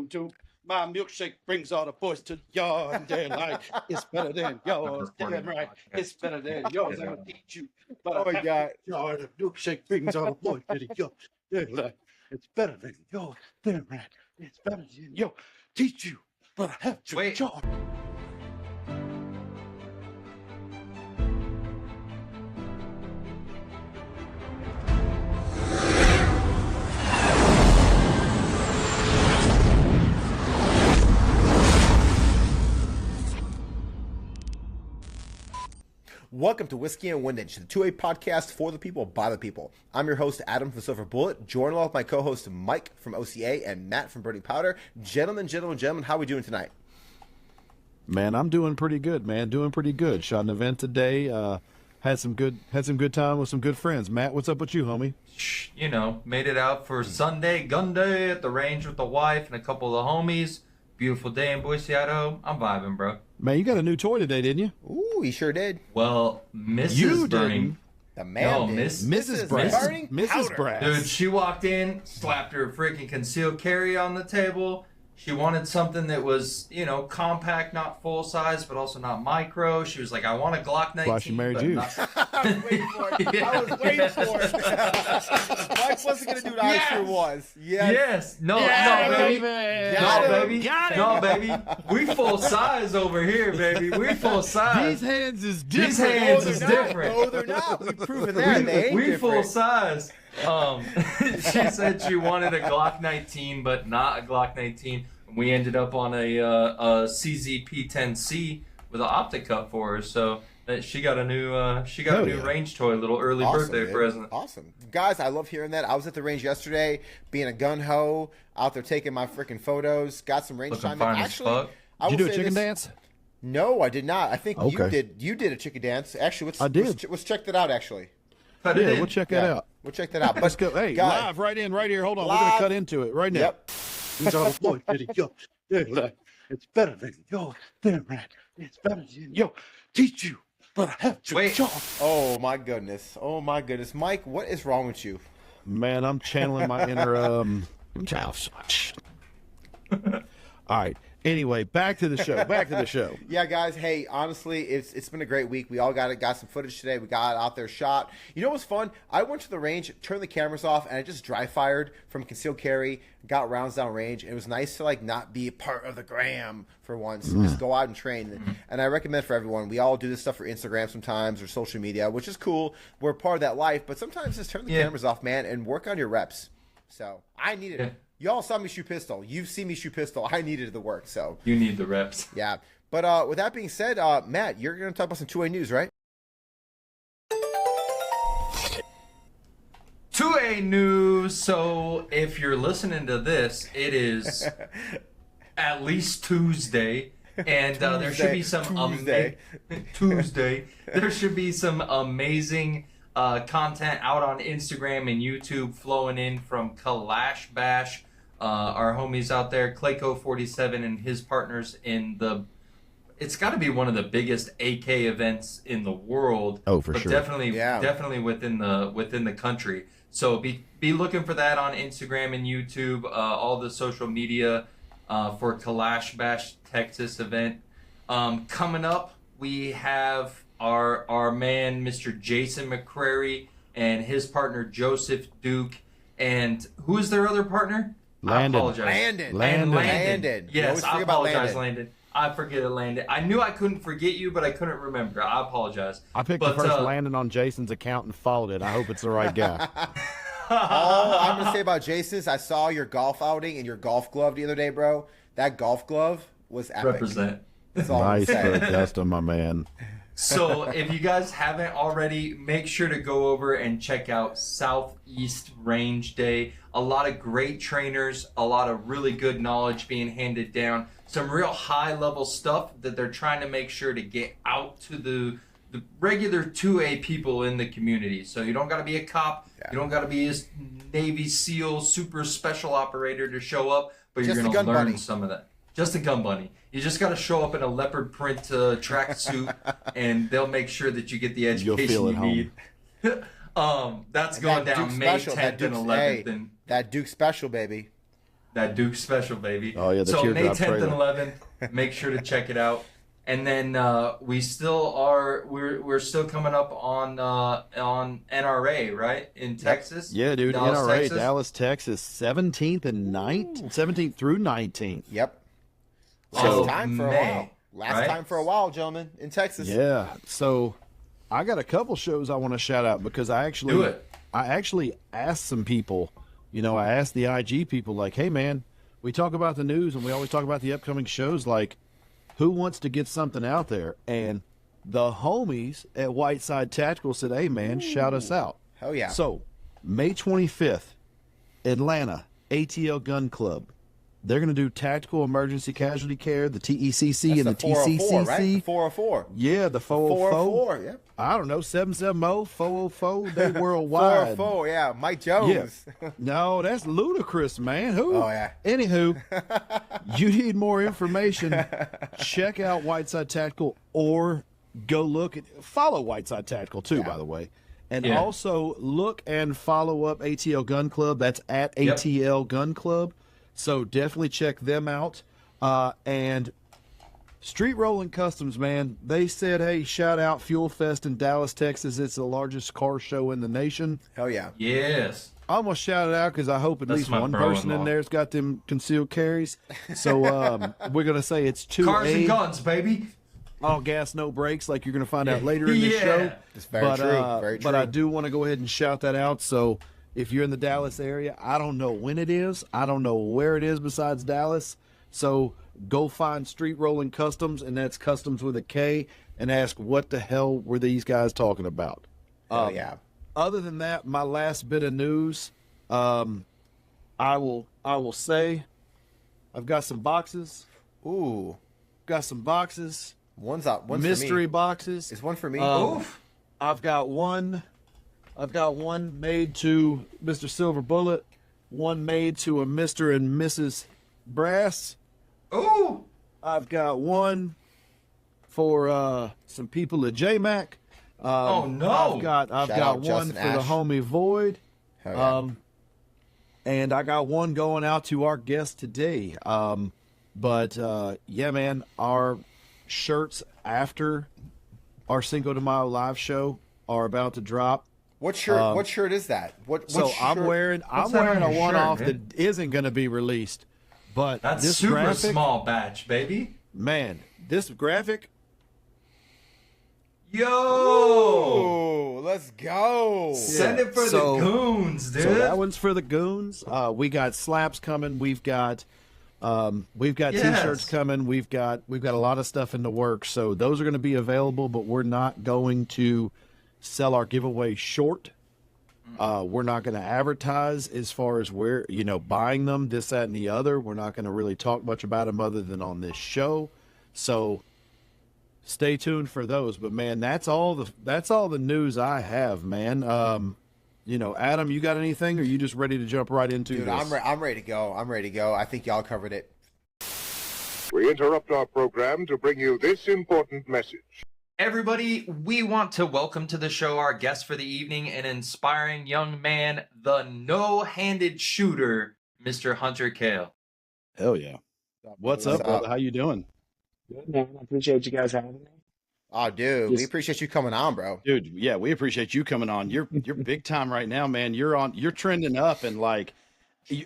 to. My milkshake brings all the boys to the yard, and they're like, it's better than yours. Damn right, it's better than yours. I'm gonna teach you. But Oh my God. yard, the milkshake brings all the boys to the yard. They're like, it's better than yours. Damn right, it's better than yours. Teach you, but I have to. Wait. Yard. Welcome to Whiskey and Windage, the 2A podcast for the people, by the people. I'm your host, Adam from Silver Bullet, joined along with my co-host, Mike from OCA, and Matt from Burning Powder. Gentlemen, how are we doing tonight? Man, I'm doing pretty good, man. Doing pretty good. Shot an event today. Had some good time with some good friends. Matt, what's up with you, homie? You know, made it out for Sunday gun day at the range with the wife and a couple of the homies. Beautiful day in Boise, Idaho. I'm vibing, bro. Man, you got a new toy today, didn't you? Ooh, he sure did. Well, Mrs. Burning. The man did. Mrs. Burning. Mrs. Brass. Dude, she walked in, slapped her freaking concealed carry on the table. She wanted something that was, you know, compact, not full size, but also not micro. She was like, I want a Glock 19. That's why she married you. I was waiting for it. Yeah. I was waiting for it. Mike wasn't going to do that. Yes. I sure was. Yes. No, baby. We full size over here, baby. We full size. These hands is different. These hands is different. No, they're not. We've proven that. They ain't we different. full size. She said she wanted a Glock 19, but not a Glock 19. We ended up on a CZP-10C with an optic cut for her, so she got a new range toy, a little early birthday present. Awesome, guys! I love hearing that. I was at the range yesterday, being a gun ho, out there taking my freaking photos. Got some range Looking time. fine as Actually, fuck. Did you do a chicken dance? No, I did not. I think you Okay. did. You did a chicken dance. Actually, let's check that out. Actually, Yeah, we'll check that out. We'll check that out. But Let's go. Hey, guys, live right here. Hold on. Live. We're going to cut into it right now. Yep. These are the boys to the yard. They're like, it's better than yours. Damn right, it's better than yours. Teach you, but I have to. Wait. Yard. Oh my goodness. Mike, what is wrong with you? Man, I'm channeling my inner All right. Anyway, back to the show. Yeah, guys. Hey, honestly, it's been a great week. We all got some footage today. We got out there, shot. You know what's fun? I went to the range, turned the cameras off, and I just dry fired from concealed carry. Got rounds down range. And it was nice to not be a part of the gram for once. Just go out and train. And I recommend for everyone. We all do this stuff for Instagram sometimes or social media, which is cool. We're part of that life. But sometimes just turn the cameras off, man, and work on your reps. So I needed it. Y'all saw me shoot pistol. You've seen me shoot pistol. I needed the work. So You need the reps. yeah. But with that being said, Matt, you're going to talk about some 2A news, right? 2A news. So if you're listening to this, it is at least Tuesday. And there should be some Tuesday. There should be some amazing content out on Instagram and YouTube flowing in from Kalash Bash. Our homies out there, Clayco47 and his partners in it's got to be one of the biggest AK events in the world. Oh, for but sure. Definitely within the country. So be looking for that on Instagram and YouTube, all the social media for Kalash Bash Texas event. Coming up, we have our man, Mr. Jason McCrary, and his partner, Joseph Duke. And who is their other partner? Landon. I apologize. Landon. Yes, I apologize, Landon. I forget it, Landon. I knew I couldn't forget you, but I couldn't remember. I apologize. I picked the first Landon on Jason's account and followed it. I hope it's the right guy. All I'm going to say about Jason is I saw your golf outing and your golf glove the other day, bro. That golf glove was epic. Represent. That's all Nice I'm for saying. Augusta, my man. So if you guys haven't already, make sure to go over and check out Southeast Range Day. A lot of great trainers, a lot of really good knowledge being handed down. Some real high-level stuff that they're trying to make sure to get out to the regular 2A people in the community. So you don't got to be a cop. Yeah. You don't got to be a Navy SEAL super special operator to show up, but you're Just going a to gun learn bunny. some of that. Just a gun bunny. You just got to show up in a leopard print tracksuit, and they'll make sure that you get the You'll education feel you at home. need. That's And going that down Duke May special, 10th and 11th. That Duke special, baby. That Duke special, baby. Oh, yeah, the so May teardrop 10th and trailer. 11th, make sure to check it out. And then we're still coming up on NRA, right? In Texas. Yeah, dude. Dallas, NRA, Texas. Dallas, Texas, 17th and 19th, 17th through 19th. Yep. So, Last time for a May, while. Last right? time for a while, gentlemen, in Texas. Yeah. So I got a couple shows I want to shout out because I actually asked some people, I asked the IG people, like, hey, man, we talk about the news and we always talk about the upcoming shows. Like, who wants to get something out there? And the homies at Whiteside Tactical said, hey, man, shout us out. Hell yeah. So May 25th, Atlanta, ATL Gun Club. They're going to do tactical emergency casualty care, the TECC and the 404, TCCC. right? The 404. Yeah, the 404. 404, yeah. I don't know, 770, 404, they worldwide. 404, yeah. Mike Jones. Yeah. No, that's ludicrous, man. Who? Oh, yeah. Anywho, you need more information, check out Whiteside Tactical or go look at, follow Whiteside Tactical too, by the way. And also look and follow up ATL Gun Club. That's at ATL Gun Club. So definitely check them out. And Street Rolling Customs, man, they said, hey, shout out Fuel Fest in Dallas, Texas. It's the largest car show in the nation. Hell yeah. Yes. I almost shouted out because I hope at That's least my one person in brother-in-law. there's got them concealed carries. So we're going to say it's 2A. Cars and guns, baby. All gas, no brakes, like you're going to find out later in the show. It's very true. Very true. But I do want to go ahead and shout that out. So if you're in the Dallas area, I don't know when it is. I don't know where it is besides Dallas. So go find Street Rolling Customs, and that's Customs with a K, and ask what the hell were these guys talking about. Hell yeah. Other than that, my last bit of news, I will say I've got some boxes. Ooh. Got some boxes. One's out. One's Mystery for me. boxes. Is one for me? Oof. I've got one made to Mr. Silver Bullet, one made to a Mr. and Mrs. Brass. Ooh. I've got one for some people at JMac. Oh no. I've got out one Justin for the Ash. homie Void. Hell yeah. And I got one going out to our guest today. But yeah, man, our shirts after our Cinco de Mayo live show are about to drop. What shirt? What shirt is that? What So shirt? I'm wearing What's that on a your one-off shirt, man? that isn't going to be released. But That's this super graphic, small batch, baby. man, this graphic, Yo. Oh, let's go. Send it for So- the goons, dude. so that one's for the goons. We got slaps coming. We've got t-shirts coming. We've got a lot of stuff in the works. So those are going to be available, but we're not going to sell our giveaway short. We're not going to advertise as far as where, buying them, this, that, and the other. We're not going to really talk much about them other than on this show. So stay tuned for those. But man, that's all the news I have, man. Adam, you got anything, or are you just ready to jump right into Dude, this? I'm ready to go. I'm ready to go. I think y'all covered it. We interrupt our program to bring you this important message. Everybody, we want to welcome to the show our guest for the evening, an inspiring young man, the no-handed shooter, Mr. Hunter Cayll. Hell yeah. What's up, brother? How you doing? Good, man. I appreciate you guys having me. Oh, dude, we Just- appreciate you coming on, bro. Dude, yeah, we appreciate you coming on. You're big time right now, man. You're trending up and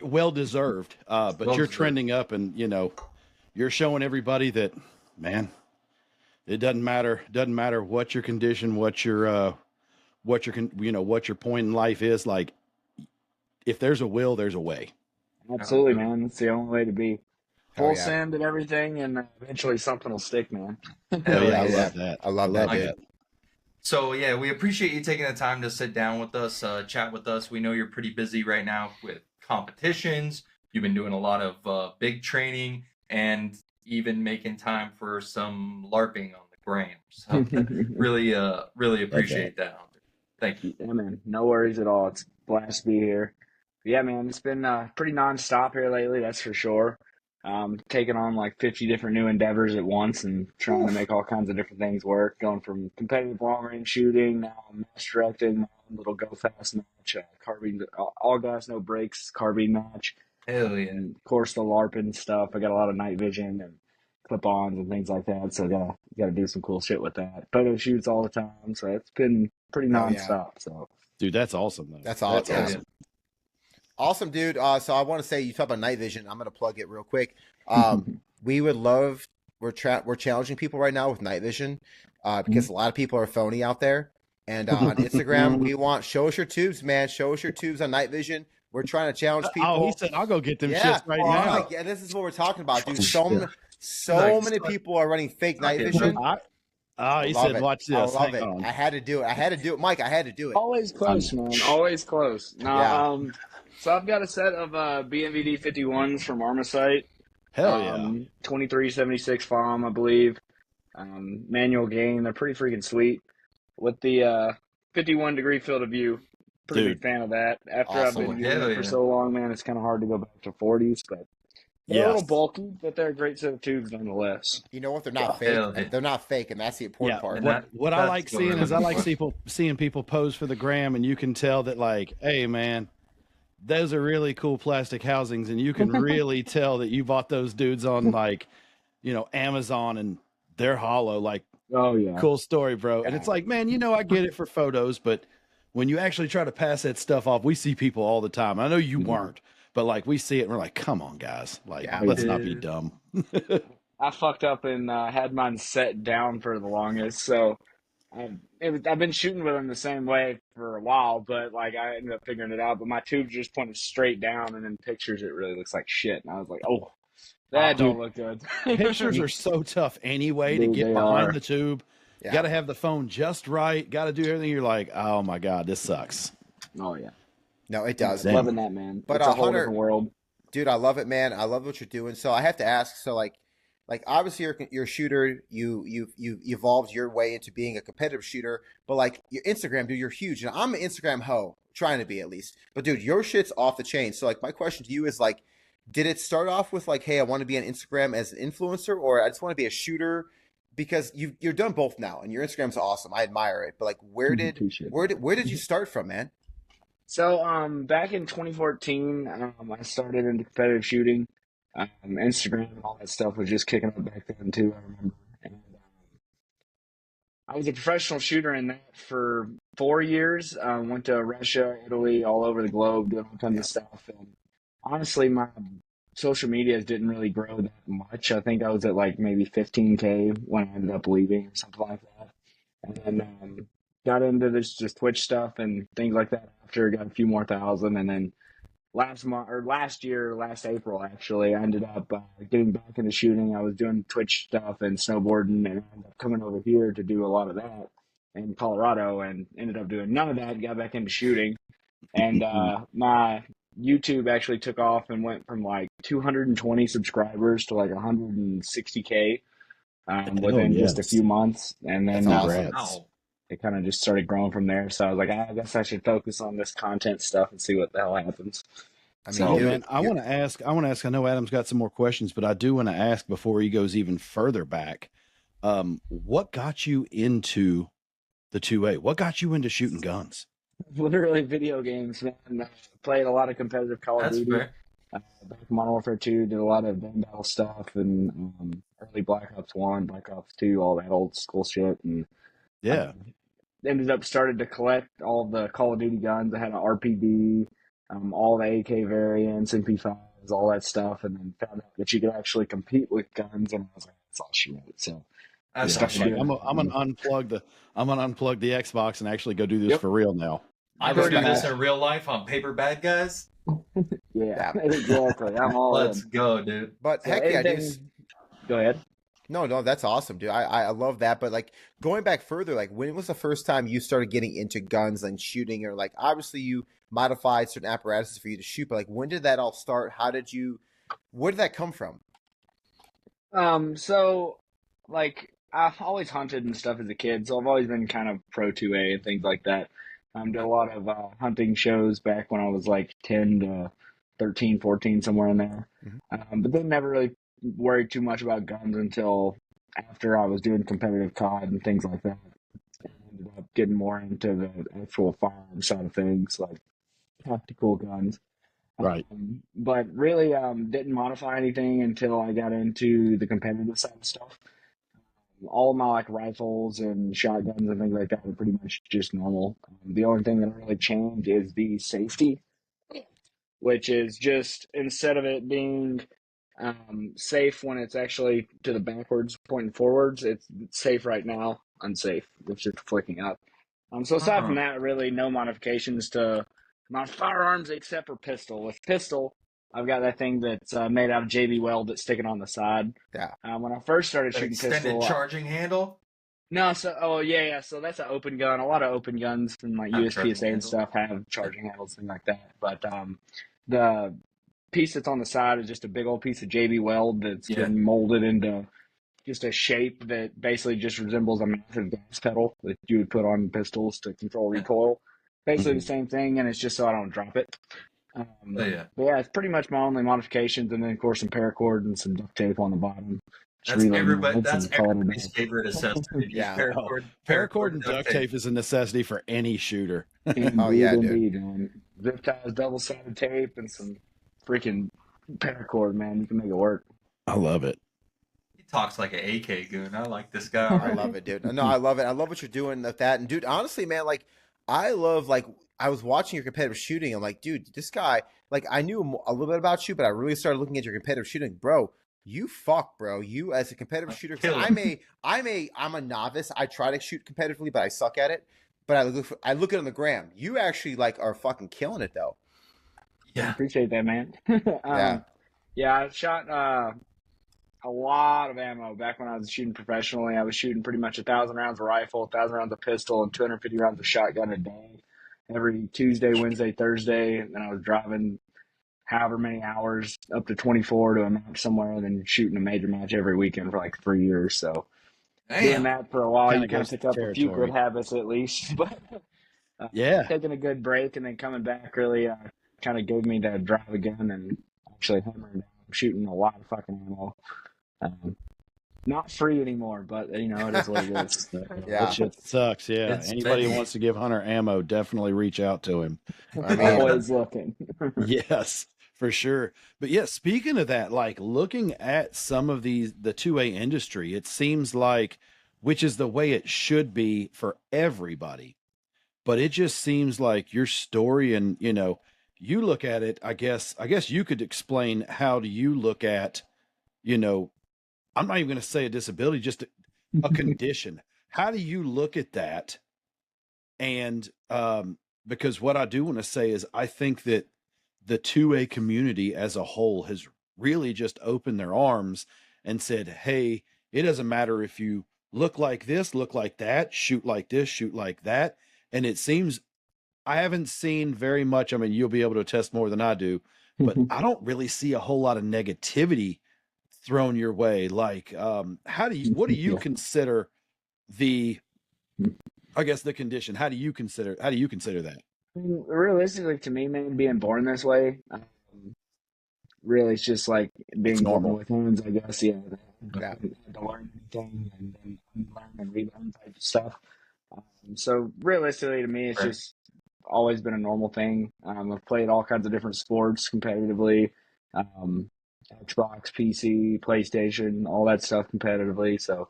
well deserved. But you're Well-deserved. trending up and you're showing everybody that, man, it doesn't matter what your condition, what your point in life is. Like, if there's a will, there's a way. Absolutely, man. That's the only way to be. Hell Full yeah. send and everything, and eventually something will stick, man. Hell yeah, I yeah. love that. I love that, like dude. it. So yeah, we appreciate you taking the time to sit down with us, chat with us. We know you're pretty busy right now with competitions. You've been doing a lot of big training and even making time for some LARPing on the gram. So really appreciate that, Hunter. Thank you. Yeah, man. No worries at all. It's a blast to be here. But yeah, man, it's been pretty nonstop here lately, that's for sure. Taking on like 50 different new endeavors at once and trying to make all kinds of different things work. Going from competitive long range shooting, now I'm match directing my own little go fast match, carbine, all gas, no brakes, carbine match. Hell yeah. And of course, the LARPing stuff. I got a lot of night vision and clip-ons and things like that. So gotta do some cool shit with that. Photo shoots all the time. So it's been pretty Oh, yeah. nonstop. So Dude, that's awesome though. That's awesome. Hell yeah. Awesome, dude. So I want to say, you talk about night vision. I'm going to plug it real quick. We would love, we're challenging people right now with night vision because a lot of people are phony out there. And on Instagram, we want, show us your tubes, man. Show us your tubes on night vision. We're trying to challenge people. Oh, he said, I'll go get them Yeah. shits right Oh, now. like, yeah, this is what we're talking about, dude. Nice. So many people are running fake night vision. He Love said, it. watch this. I love Hang it. on. I had to do it. Mike, I had to do it. always close, man. Always close. No, Yeah. so I've got a set of BNVD 51s from Armacite. Hell yeah. 2376 FOM, I believe. Manual gain. They're pretty freaking sweet. With the 51 degree field of view. Pretty Dude. big fan of that. After Awesome. I've been using Hell it for yeah. so long, man, it's kind of hard to go back to 40s, but they're a Yes. little bulky, but they're a great set of tubes nonetheless. You know what? They're not Hell fake. yeah. They're not fake, and that's the important Yeah, part. And what I that's like what we're seeing is I looking like for. seeing people pose for the gram, and you can tell that, like, hey man, those are really cool plastic housings, and you can really tell that you bought those dudes on, like, Amazon, and they're hollow. Like, Oh, yeah. cool story, bro. And it's like, man, I get it for photos, but when you actually try to pass that stuff off, we see people all the time. I know you weren't, but like we see it and we're like, come on, guys, like Yeah, let's not be dude. dumb. I fucked up and had mine set down for the longest, so I've been shooting with them the same way for a while, but like I ended up figuring it out. But my tube just pointed straight down, and in pictures it really looks like shit. And I was like, oh, that Dude, don't look good. Pictures are so tough anyway to Dude, get they behind are. the tube. Yeah. You got to have the phone just right. Got to do everything. You're like, oh my god, this sucks. Oh yeah, No, it does. Damn. loving that, man. But, It's a whole Hunter- different world. Dude, I love it, man. I love what you're doing. So I have to ask. So like obviously you're a shooter. You evolved your way into being a competitive shooter. But like your Instagram, dude, you're huge. And I'm an Instagram hoe, trying to be at least. But dude, your shit's off the chain. So like my question to you is like, did it start off with like, hey, I want to be on Instagram as an influencer, or I just want to be a shooter? Because you're done both now, and your Instagram's awesome. I admire it. But like, where did you start from, man? So, back in 2014, I started into competitive shooting. Instagram and all that stuff was just kicking up back then too. I remember, and I was a professional shooter in that for 4 years. Went to Russia, Italy, all over the globe, doing all kinds of stuff. And honestly, my social medias didn't really grow that much. I think I was at like maybe 15K when I ended up leaving or something like that. And then got into this just Twitch stuff and things like that after, got a few more thousand. And then last April, actually, I ended up getting back into shooting. I was doing Twitch stuff and snowboarding, and I ended up coming over here to do a lot of that in Colorado, and ended up doing none of that, got back into shooting. And my YouTube actually took off and went from like 220 subscribers to like 160K within just a yes. few months. And then That's awesome. Wow. it kind of just started growing from there. So I was like, I guess I should focus on this content stuff and see what the hell happens. I mean, So, dude, Man, I want to ask. I know Adam's got some more questions, but I do want to ask before he goes even further back. What got you into the 2A? What got you into shooting guns? literally video games, man. I played a lot of competitive Call of That's Duty. fair. Back in Modern Warfare 2, did a lot of gun battle stuff and early Black Ops 1, Black Ops 2, all that old school shit. And Yeah. ended up started to collect all the Call of Duty guns. I had an RPD, all the AK variants, MP5s, all that stuff, and then found out that you could actually compete with guns, and I was like, that's all she wrote. So That's Yeah. awesome. Like, I'm gonna unplug the Xbox and actually go do this Yep. for real now. I go do this in real life on Paper Bad Guys. yeah, exactly. I'm all Let's in. go, dude. but So heck yeah, anything- dude. Go ahead. No, that's awesome, dude. I love that. But like going back further, like when was the first time you started getting into guns and shooting, or like obviously you modified certain apparatuses for you to shoot, but like when did that all start? Where did that come from? So like I've always hunted and stuff as a kid, so I've always been kind of pro 2A and things like that. Did a lot of hunting shows back when I was like 10 to 13, 14, somewhere in there. But then never really worried too much about guns until after I was doing competitive COD and things like that. I ended up getting more into the actual firearm side of things, like tactical guns. Right. But really didn't modify anything until I got into the competitive side of stuff. All of my like rifles and shotguns and things like that are pretty much just normal. The only thing that really changed is the safety, which is just instead of it being safe when it's actually to the backwards pointing forwards, it's safe right now, unsafe, which is flicking up. So aside from that, really no modifications to my firearms except for pistol. With pistol, I've got that thing that's made out of JB Weld that's sticking on the side. Yeah. When I first started An shooting extended pistol, charging handle. no, yeah. So that's an open gun. A lot of open guns from like Have charging USPSA and handles. stuff have charging handles, things like that. But the piece that's on the side is just a big old piece of JB Weld that's been molded into just a shape that basically just resembles a massive gas pedal that you would put on pistols to control recoil. Basically the same thing, and it's just so I don't drop it. But yeah, it's pretty much my only modifications, and then of course some paracord and some duct tape on the bottom. That's everybody's favorite accessory. Yeah. Paracord and duct tape is a necessity for any shooter. Oh, yeah, dude. Indeed. Zip ties, double-sided tape, and some freaking paracord, man. You can make it work. I love it. He talks like an AK goon. I like this guy. I love it, dude. No, I love it. I love what you're doing with that. And dude, honestly, man, like I love like I was watching your competitive shooting. I'm like, dude, this guy, like I knew a little bit about you, but I really started looking at your competitive shooting, bro. You fuck, bro. You as a competitive shooter. I'm a novice. I try to shoot competitively, but I suck at it. But I look at it on the gram. You actually like are fucking killing it though. Yeah, I appreciate that, man. Yeah, I shot a lot of ammo back when I was shooting professionally. I was shooting pretty much 1,000 rounds of rifle, 1,000 rounds of pistol, and 250 rounds of shotgun a day. Every Tuesday, Wednesday, Thursday, and then I was driving however many hours up to 24 to a match somewhere, and then shooting a major match every weekend for like 3 years. So doing that for a while, Kinda you kind of pick up a few good habits at least. But taking a good break and then coming back really kind of gave me the drive again and actually hammering down, shooting a lot of fucking ammo. Not free anymore, but you know it is what it is. Yeah. That shit sucks. Yeah. Anybody who wants to give Hunter ammo, definitely reach out to him. I mean, Always looking. Yes, for sure. But yeah, speaking of that, like looking at some of the 2A industry, it seems like, which is the way it should be for everybody, but it just seems like your story and, you know, you look at it, I guess you could explain how do you look at, you know, I'm not even going to say a disability, just a condition. How do you look at that? And because what I do want to say is I think that the 2A community as a whole has really just opened their arms and said, hey, it doesn't matter if you look like this, look like that, shoot like this, shoot like that. And it seems I haven't seen very much. I mean, you'll be able to attest more than I do, but I don't really see a whole lot of negativity thrown your way. Like, what do you consider the condition? How do you consider that? Realistically, to me, man, being born this way, really, it's just like being normal with hands, I guess. Yeah, to learn anything and then unlearn and relearn type of stuff. So realistically, to me, it's just always been a normal thing. I've played all kinds of different sports competitively. Xbox, PC, PlayStation, all that stuff competitively. So,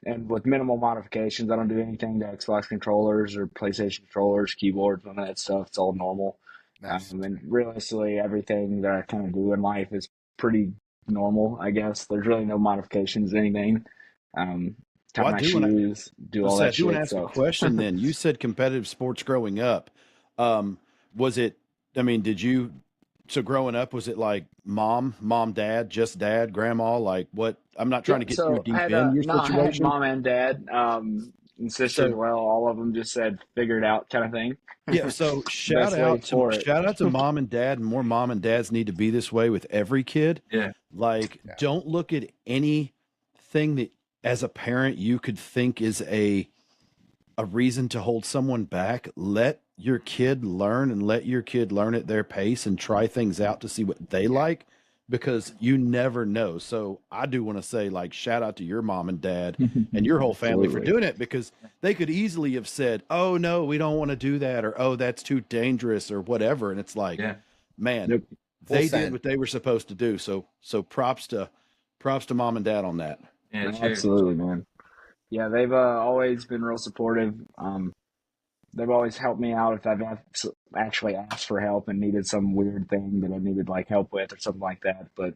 and with minimal modifications, I don't do anything to Xbox controllers or PlayStation controllers, keyboards, none of that stuff. It's all normal. Nice. And realistically, everything that I kind of do in life is pretty normal, I guess. There's really no modifications, anything. Tie my shoes, do all that shit. I do want to ask a question then. You said competitive sports growing up. Was it, I mean, so growing up, was it like mom, dad, just dad, grandma? Like what? I'm not trying to get too deep in your situation. I had mom and dad, and sister as well. All of them just said figure it out kind of thing. Yeah. So shout out to mom and dad, and more mom and dads need to be this way with every kid. Yeah. Like don't look at anything that as a parent you could think is a reason to hold someone back. Let your kid learn and let your kid learn at their pace and try things out to see what they like, because you never know. So I do want to say, like, shout out to your mom and dad and your whole family for doing it, because they could easily have said, oh no, we don't want to do that, or oh, that's too dangerous or whatever. And it's like, man, they send. did what they were supposed to do. So props to mom and dad on that. Yeah, cheers. Absolutely, man. Yeah, they've always been real supportive. They've always helped me out if I've actually asked for help and needed some weird thing that I needed like help with or something like that. But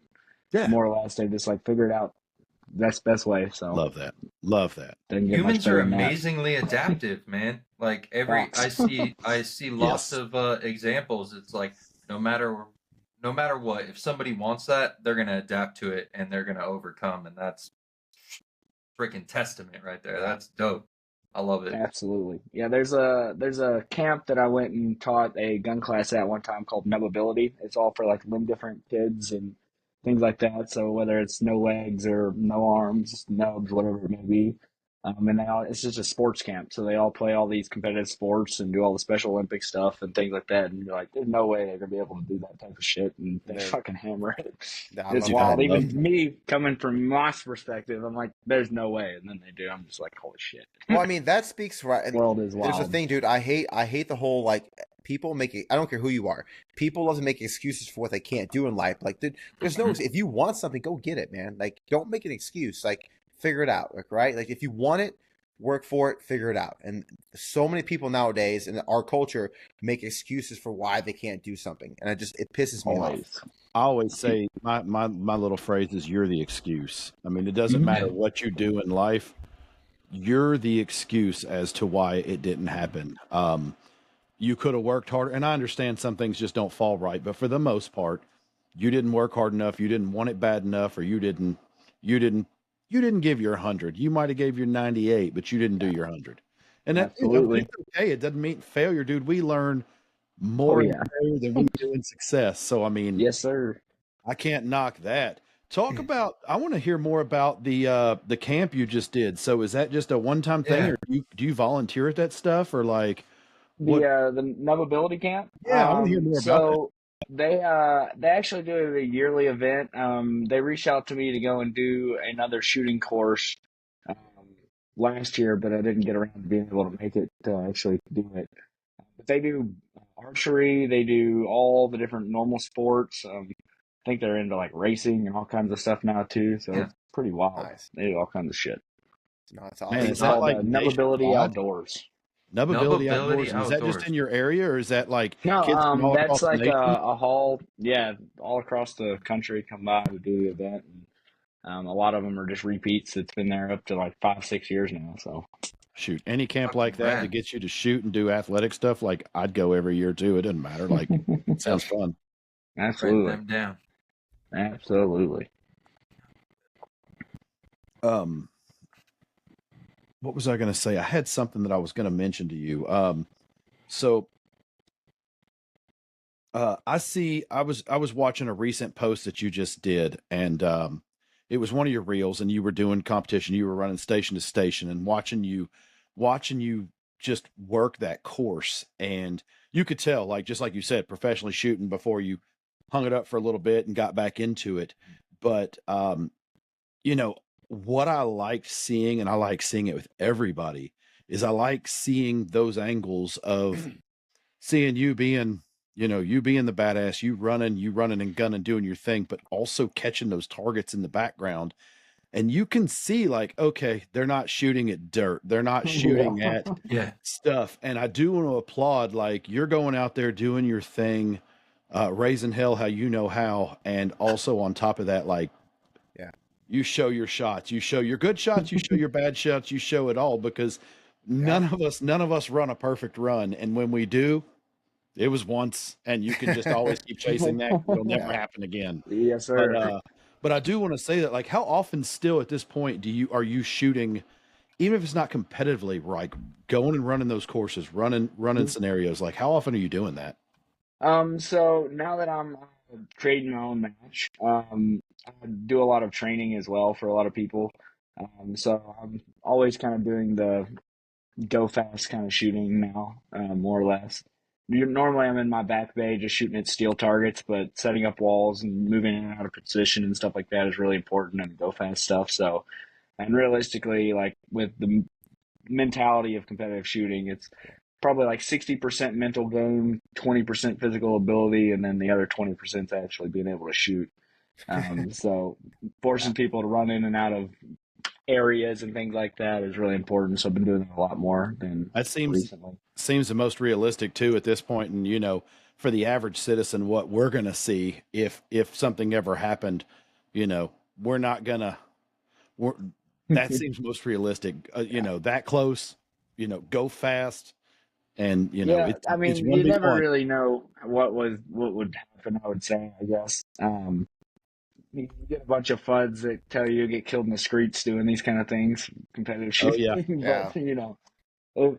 Yeah. more or less, they just like figured out that's the best way. So Love that. Love that. doesn't get much Humans better are than that. amazingly adaptive, man. Like Facts. I see lots Yes. of examples. It's like no matter what, if somebody wants that, they're gonna adapt to it and they're gonna overcome, and that's freaking testament right there. That's dope. I love it. Absolutely. Yeah, there's a camp that I went and taught a gun class at one time called Nubbability. It's all for like limb different kids and things like that. So whether it's no legs or no arms, nubs, whatever it may be. And it's just a sports camp. So they all play all these competitive sports and do all the Special Olympic stuff and things like that. And you're like, there's no way they're gonna be able to do that type of shit. And they fucking hammer it. It's wild. Even me coming from my perspective, I'm like, there's no way. And then they do. I'm just like, holy shit. Well, I mean, that speaks right. The world is wild. There's the thing, dude. I hate the whole like people make it. I don't care who you are. People love to make excuses for what they can't do in life. Like, there's no. If you want something, go get it, man. Like, don't make an excuse. Like, figure it out. Like, right? Like, if you want it, work for it, figure it out. And so many people nowadays in our culture make excuses for why they can't do something, and it pisses me off. I always say my little phrase is "you're the excuse." I mean, it doesn't matter what you do in life. You're the excuse as to why it didn't happen. You could have worked harder, and I understand some things just don't fall right, but for the most part, you didn't work hard enough, you didn't want it bad enough, or you didn't give your 100. You might have gave your 98, but you didn't do your 100. And that, Absolutely. it's okay. It doesn't mean failure, dude. We learn more in failure than we do in success. So I mean, yes, sir. I can't knock that. Talk about. I want to hear more about the camp you just did. So is that just a one-time thing, or do you volunteer at that stuff, or like what? The Nubbability camp? Yeah, I want to hear more about that. They actually do a yearly event. They reached out to me to go and do another shooting course last year, but I didn't get around to being able to make it to actually do it. But they do archery. They do all the different normal sports. I think they're into like racing and all kinds of stuff now too. So it's pretty wild. Nice. They do all kinds of shit. No, it's Man, awesome. it's not like Nubbability Outdoors. Nubbability Nubbability Outdoors. Is that just in your area, or is that like No, kids from all across that's the like nation? a hall. Yeah, all across the country come by to do the event. And, a lot of them are just repeats. It's been there up to like 5-6 years now. So Shoot, any camp like that that gets you to shoot and do athletic stuff, like I'd go every year too. It doesn't matter. Like it sounds fun. absolutely, Write them down. absolutely. What was I going to say? I had something that I was going to mention to you. I was watching a recent post that you just did, and it was one of your reels, and you were doing competition. You were running station to station, and watching you just work that course, and you could tell, like just like you said, professionally shooting before you hung it up for a little bit and got back into it. But what I liked seeing, and I like seeing it with everybody, is I like seeing those angles of seeing you being the badass, you running and gunning, doing your thing, but also catching those targets in the background. And you can see like, okay, they're not shooting at dirt. They're not shooting at stuff. And I do want to applaud, like you're going out there doing your thing, raising hell how you know how. And also on top of that, like, you show your shots, you show your good shots, you show your bad shots, you show it all, because none of us run a perfect run. And when we do, it was once, and you can just always keep chasing that. It'll never happen again. Yes, sir. But I do want to say that, like, how often still at this point are you shooting, even if it's not competitively, like going and running those courses, running scenarios? Like, how often are you doing that? So now that I'm creating my own match, I do a lot of training as well for a lot of people. So I'm always kind of doing the go fast kind of shooting now, more or less. Normally I'm in my back bay just shooting at steel targets, but setting up walls and moving in and out of position and stuff like that is really important and go fast stuff. So, and realistically, like with the mentality of competitive shooting, it's probably like 60% mental game, 20% physical ability, and then the other 20% is actually being able to shoot. So forcing people to run in and out of areas and things like that is really important. So I've been doing it a lot more than That recently. seems the most realistic too at this point. And for the average citizen, what we're gonna see if something ever happened, we're not gonna. That seems most realistic. That close. Go fast, and Yeah, it's I mean, it's one you big never one. really know what would happen, I would say, I guess. You get a bunch of FUDs that tell you get killed in the streets doing these kind of things, competitive Oh yeah, shooting. Yeah. But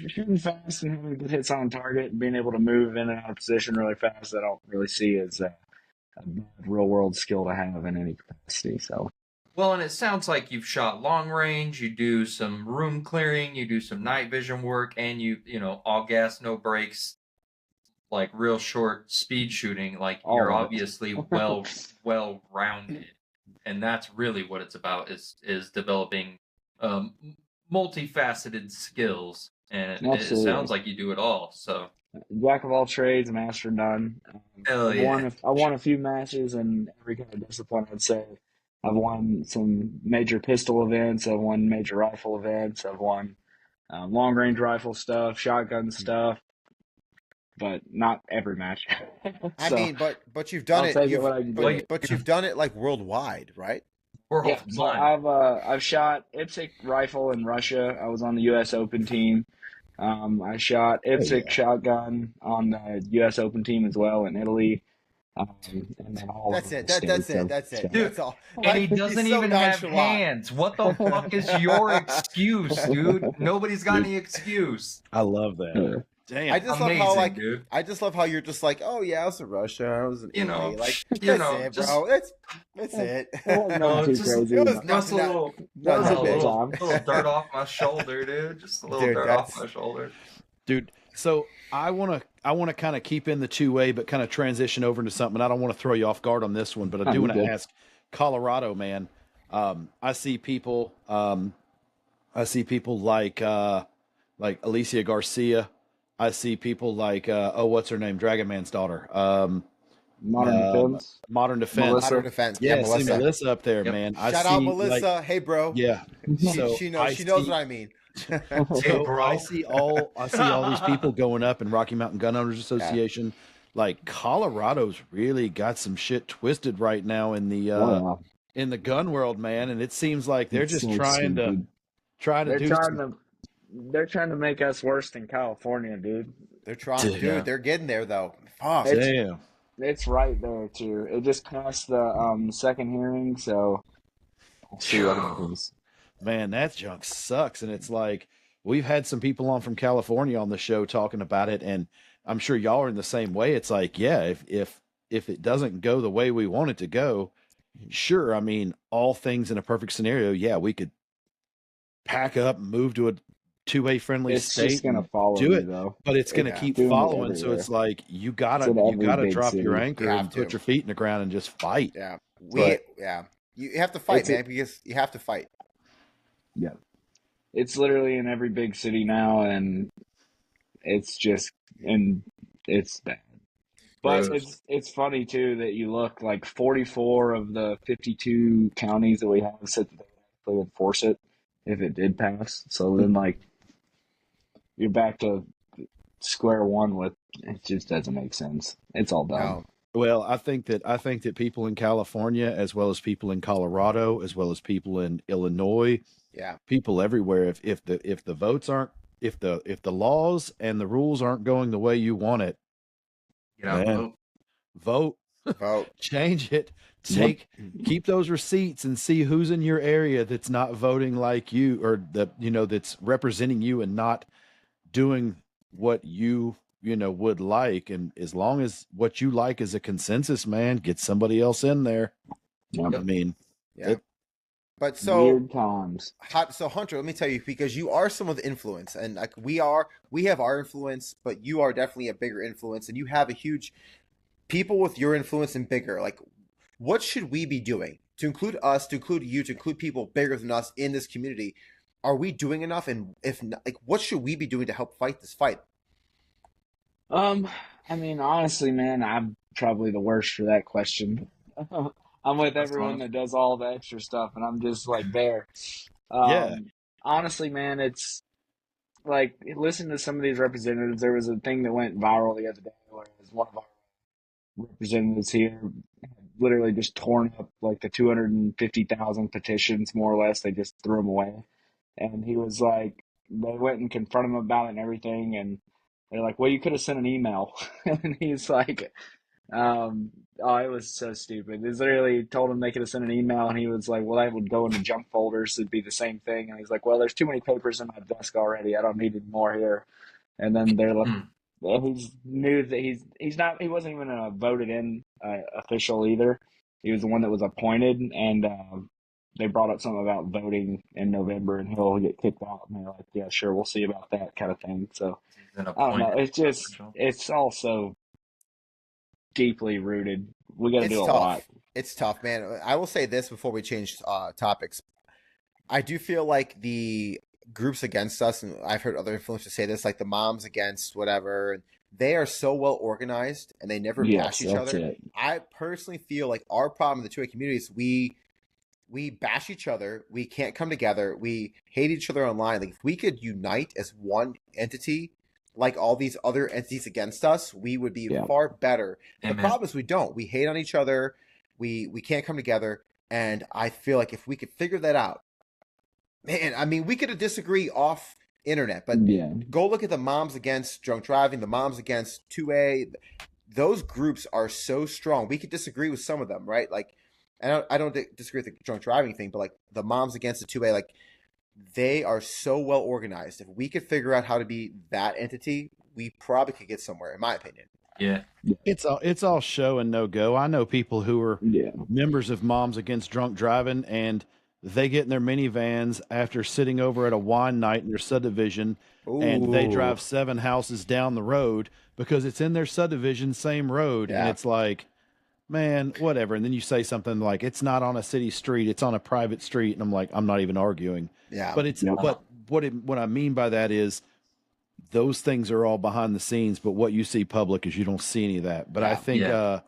shooting fast and having good hits on target and being able to move in and out of position really fast, I don't really see as a bad real world skill to have in any capacity. So. Well, and it sounds like you've shot long range, you do some room clearing, you do some night vision work, and all gas, no brakes, like real short speed shooting. Like you're All of it. obviously well rounded, and that's really what it's about is developing multifaceted skills, and it Absolutely. sounds like you do it all. So Jack of all trades, master none. hell yeah. I won a few matches in every kind of discipline, I'd say. I've won some major pistol events. I've won major rifle events. I've won long range rifle stuff, shotgun stuff, but not every match. I So, mean, but you've done I'll it. take it when I can get it. But you've done it like worldwide, right? World So one. I've shot IPSC rifle in Russia. I was on the U.S. Open team. I shot IPSC shotgun on the U.S. Open team as well in Italy. And then all That's of it. the That's states it. of That's it. stuff. Dude, That's all. And he He's doesn't so even have nonchalant. hands. What the fuck is your excuse, dude? Nobody's got any excuse. I love that. Yeah. Damn, I just Amazing, love how dude. I just love how you're just like, oh yeah, I was in Russia, I was in Italy. Like that's it, just bro. That's it. It wasn't nothing too just- crazy. it was but- Just a little, That was a nothing good big. time. little dirt off my shoulder, dude. Just a little Dude, dirt that's- off my shoulder. dude. So I want to kind of keep in the 2A, but kind of transition over into something. I don't want to throw you off guard on this one, but I do want to ask Colorado, man. I see people like Alicia Garcia. I see people like what's her name? Dragon Man's daughter. Modern Defense. Modern Defense. Melissa. Modern Defense. Yeah, Yeah, see Melissa. Melissa up there, Yep. man. Shout out Melissa. Hey, bro. Yeah. So She knows. I She knows see- what I mean. So bro. I see all these people going up in Rocky Mountain Gun Owners Association. Like Colorado's really got some shit twisted right now in the Wow. in the gun world, man. And it seems like they're It's just so trying stupid. to do They're trying to make us worse than California, dude. They're trying, Yeah. dude. They're getting there though. Fuck. It's- damn. It's right there too. It just passed the second hearing, so we'll see what happens. Man, that junk sucks. And it's like we've had some people on from California on the show talking about it, and I'm sure y'all are in the same way. It's like, yeah, if it doesn't go the way we want it to go, sure. I mean, all things in a perfect scenario, yeah, we could pack up and move to a 2A friendly It's state. just gonna and follow do me it, though. but it's going to Yeah. keep Doing it following. So everywhere. it's like you It's gotta in every gotta big drop your city. anchor You have and put to. your feet in the ground and just fight. Yeah. But- Yeah. You have to fight, It's a- man, because you have to fight. It's literally in every big city now, and it's bad. But Gross. it's funny too that you look like 44 of the 52 counties that we have said that they would actually enforce it if it did pass. So then like you're back to square one with it. Just doesn't make sense. It's all dumb. No. Well, I think that people in California, as well as people in Colorado, as well as people in Illinois, Yeah. people everywhere, if the votes aren't, if the laws and the rules aren't going the way you want it, You know, Man. vote, Vote. change it, Yep. keep those receipts and see who's in your area that's not voting like you, or that's representing you and not doing what you would like. And as long as what you like is a consensus, man, get somebody else in there. Yep. I mean, Yeah. But so Weird times. So Hunter, let me tell you, because you are someone with influence, and like we have our influence, but you are definitely a bigger influence, and you have a huge people with your influence and bigger. Like, what should we be doing to include us, to include you, to include people bigger than us in this community are we doing enough? And if not, like, what should we be doing to help fight this fight? I mean, honestly, man, I'm probably the worst for that question. I'm with That's everyone fine. that does all the extra stuff, and I'm just like there. Yeah. Honestly, man, it's like listen to some of these representatives. There was a thing that went viral the other day where it was one of our representatives here had literally just torn up like the 250,000 petitions, more or less. They just threw them away. And he was like, they went and confronted him about it and everything. And they're like, well, you could have sent an email. And he's like, oh, it was so stupid. They literally told him they could have sent an email. And he was like, well, that would go into junk folders. It'd be the same thing. And he's like, well, there's too many papers in my desk already. I don't need any more here. And then they're like, well, he knew that he wasn't even a voted in official either. He was the one that was appointed, and they brought up something about voting in November, and he'll get kicked out. And they're like, yeah, sure, we'll see about that kind of thing. So He's an I don't know. appointed It's just official. it's also deeply rooted. We got to It's do a tough. lot. It's tough, man. I will say this before we change topics. I do feel like the groups against us, and I've heard other influencers say this, like the moms against whatever, they are so well organized and they never Yes, bash each that's other. it. I personally feel like our problem in the 2A community is we bash each other. We can't come together. We hate each other online. Like if we could unite as one entity, like all these other entities against us, we would be Yeah. far better. Amen. The problem is we don't. We hate on each other. We can't come together. And I feel like if we could figure that out, man, I mean, we could disagree off internet, but Yeah. go look at the moms against drunk driving, the moms against 2A. Those groups are so strong. We could disagree with some of them, right? Like, I don't disagree with the drunk driving thing, but like the moms against the 2A, like they are so well organized. If we could figure out how to be that entity, we probably could get somewhere, in my opinion. Yeah. It's all show and no go. I know people who are Yeah. members of Moms Against Drunk Driving, and they get in their minivans after sitting over at a wine night in their subdivision, and they Ooh. drive 7 houses down the road because it's in their subdivision, same road, Yeah. and it's like, man, whatever. And then you say something like, it's not on a city street, it's on a private street, and I'm like, I'm not even arguing. Yeah. But it's Yep. but what I mean by that is those things are all behind the scenes, but what you see public is you don't see any of that. But I Yeah. think Yeah.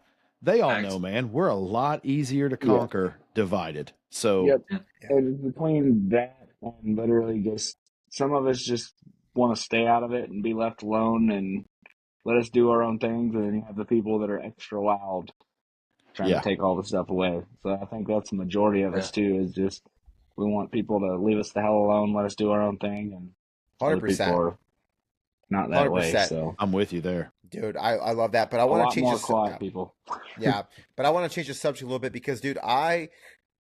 they all Facts. know, man, we're a lot easier to conquer divided. So Yep. And between that and literally just some of us just want to stay out of it and be left alone and let us do our own things. And then you have the people that are extra wild trying Yeah. to take all the stuff away. So I think that's the majority of us too, is just we want people to leave us the hell alone, let us do our own thing. And other 100%. people are not that way. 100%. So I'm with you there. Dude, I love that. But I a want lot to change more this. quiet people. Yeah, but I want to change the subject a little bit because, dude, I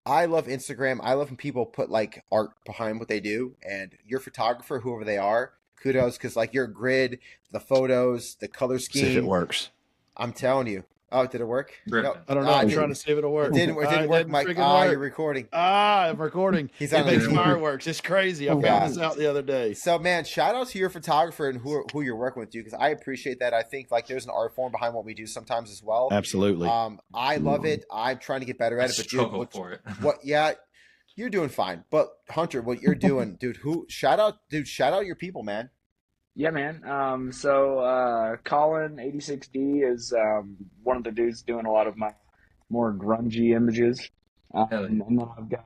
love Instagram. I love when people put like art behind what they do, and your photographer, whoever they are, kudos, because like your grid, the photos, the color See if it scheme. works. I'm telling you. Oh, did it work? Griffin. I don't know. Ah, I'm it trying didn't- to see if it'll work. It didn't work, Mike. freaking Ah, work. you're recording. I'm recording. He's It on the makes computer. fireworks. It's crazy. I Yeah. found this out the other day. So, man, shout out to your photographer and who you're working with, dude, because I appreciate that. I think like there's an art form behind what we do sometimes as well. Absolutely. I love it. I'm trying to get better I at it, but dude, struggle for it. what? Yeah, you're doing fine. But Hunter, what you're doing, dude? Shout out your people, man. Yeah, man. So Colin 86D is one of the dudes doing a lot of my more grungy images. Hell yeah. And then I've got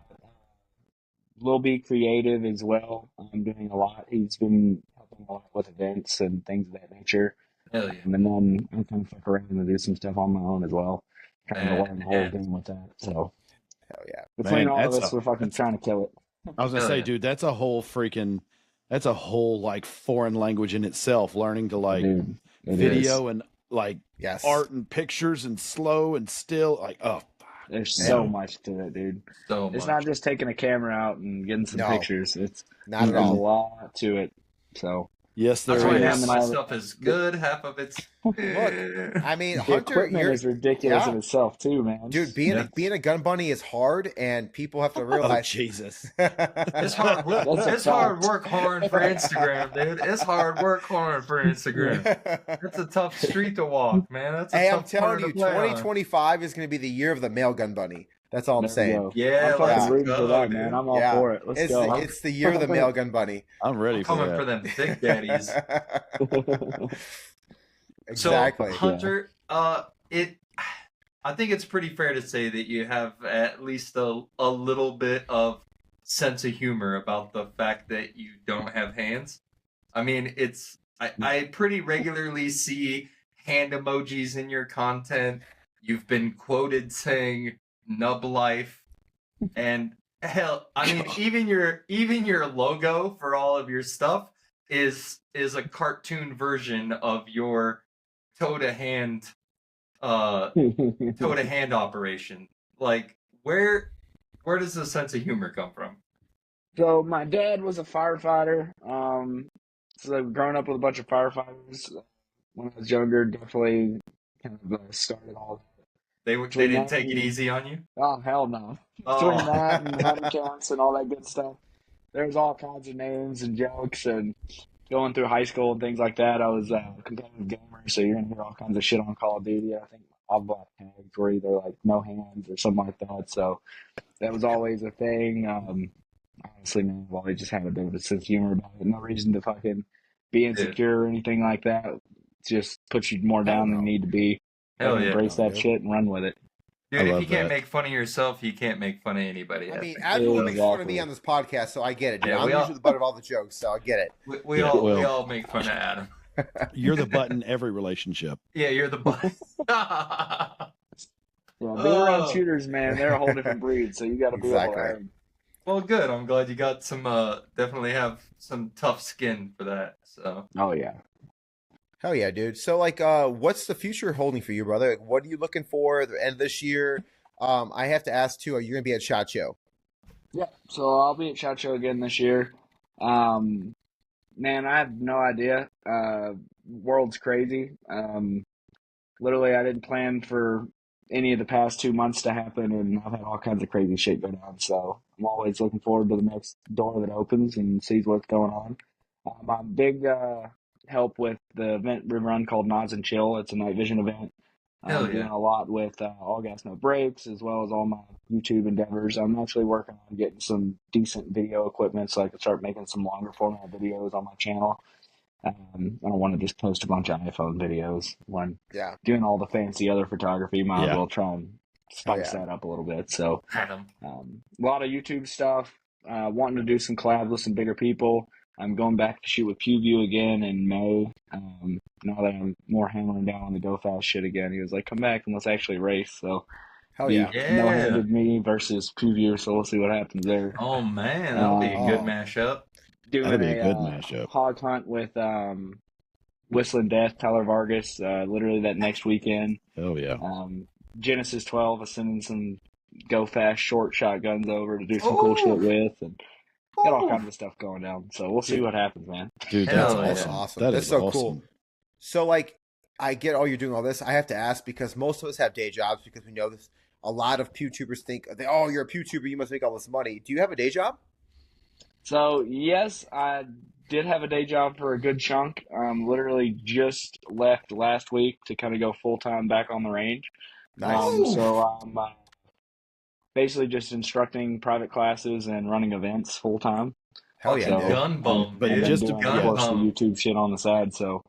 Lil B Creative as well. I'm doing a lot. He's been helping a lot with events and things of that nature. Hell yeah. And then I kind of fuck around and do some stuff on my own as well. Trying to learn the whole Man. game with that. So Hell yeah. between Man, all of that's us, we're fucking trying to kill it. I was gonna Hell say, yeah. dude, that's a whole like foreign language in itself. Learning to like Dude, it is. video and like Yes. art and pictures and slow and still. Like, oh, There's so much to it, dude. So It's much. not just taking a camera out and getting some No. pictures. Not at There's a all. lot to it. So yes, there That's why Right half now, of my man, stuff is good, half of it's Look, I mean, the Hunter, equipment you're is ridiculous yeah. in itself too, man. dude. Being Yeah. a gun bunny is hard, and people have to oh realize. Jesus. it's hard. That's a It's hard fact. work hard for Instagram, dude. It's hard work hard for Instagram. That's a tough street to walk, man. That's a Hey, I'm tough telling part you, to play on. 2025 is going to be the year of the male gun bunny. That's all I'm There we saying. go. Yeah, I'm fucking let's rooting for go, that, dude. man. I'm all Yeah. for it. Let's go. It's the year of the male gun bunny. I'm ready I'm for coming that. for them thick daddies. Exactly. So, Hunter, I think it's pretty fair to say that you have at least a little bit of sense of humor about the fact that you don't have hands. I mean, I pretty regularly see hand emojis in your content. You've been quoted saying "nub life," and hell, I mean, even your logo for all of your stuff is a cartoon version of your toe to hand operation. Like, where does the sense of humor come from? So my dad was a firefighter. So growing up with a bunch of firefighters when I was younger, definitely kind of started all. They Between didn't that take it and- easy on you? Oh hell no! Oh. Between that and hunting camps and all that good stuff, there's all kinds of names and jokes. And going through high school and things like that, I was a competitive gamer, so you're gonna hear all kinds of shit on Call of Duty. I think all the tags were either like no hands or something like that. So that was always a thing. Honestly, man, I've always just had a bit of a sense of humor about it. No reason to fucking be insecure or anything like that. It just puts you more down than you need to be. Hell yeah. Embrace that shit and run with it. Dude, I if love you can't that. make fun of yourself, you can't make fun of anybody. I mean, think. everyone makes fun of Exactly. me on this podcast, so I get it. Dude. Yeah, I'm we all- usually the butt of all the jokes, so I get it. we Yeah, all well. make fun of Adam. You're the butt in every relationship. Yeah, you're the butt. Yeah, being around Oh. shooters, man, they're a whole different breed. So you got to be able Exactly. to hang. Well, good. I'm glad you got some. Definitely have some tough skin for that. So. Oh yeah. Hell yeah, dude. So, like, what's the future holding for you, brother? Like, what are you looking for at the end of this year? I have to ask, too, are you going to be at SHOT Show? Yeah, so I'll be at SHOT Show again this year. Man, I have no idea. World's crazy. Literally, I didn't plan for any of the past 2 months to happen, and I've had all kinds of crazy shit go down. So I'm always looking forward to the next door that opens and sees what's going on. I'm big help with the event we run called Nods and Chill. It's a night vision event. Hell I'm yeah. doing a lot with All Gas No Breaks, as well as all my YouTube endeavors. I'm actually working on getting some decent video equipment so I can start making some longer format videos on my channel. I don't want to just post a bunch of iPhone videos when Yeah. doing all the fancy other photography. Might as Yeah. well try and spice yeah. that up a little bit. So Adam. a lot of YouTube stuff. Wanting to do some collabs with some bigger people. I'm going back to shoot with PewView again in May. Now that I'm more hammering down on the go fast shit again, he was like, "Come back and let's actually race." So Hell yeah. Yeah. no-handed me versus PewView. So we'll see what happens there. Oh man, that'll be a good Oh. mashup. Doing That'd be a good a mashup. hog hunt with Whistling Death, Tyler Vargas. Literally that next weekend. Oh yeah. Genesis 12 is sending some go fast short shotguns over to do some cool shit with, and got all kinds of stuff going down. So we'll see what happens, man. Dude, Hell that's yeah. awesome. Awesome. That That's is so awesome. cool. So, like, I get all you're doing all this. I have to ask because most of us have day jobs because we know this. A lot of PewTubers think, "Oh, you're a PewTuber, you must make all this money." Do you have a day job? So yes, I did have a day job for a good chunk. Literally just left last week to kind of go full time back on the range. Nice. So I'm basically just instructing private classes and running events full time. Hell yeah, So- dude. Gun bum, But dude. just to- doing, yeah. of course, the bum. YouTube shit on the side. So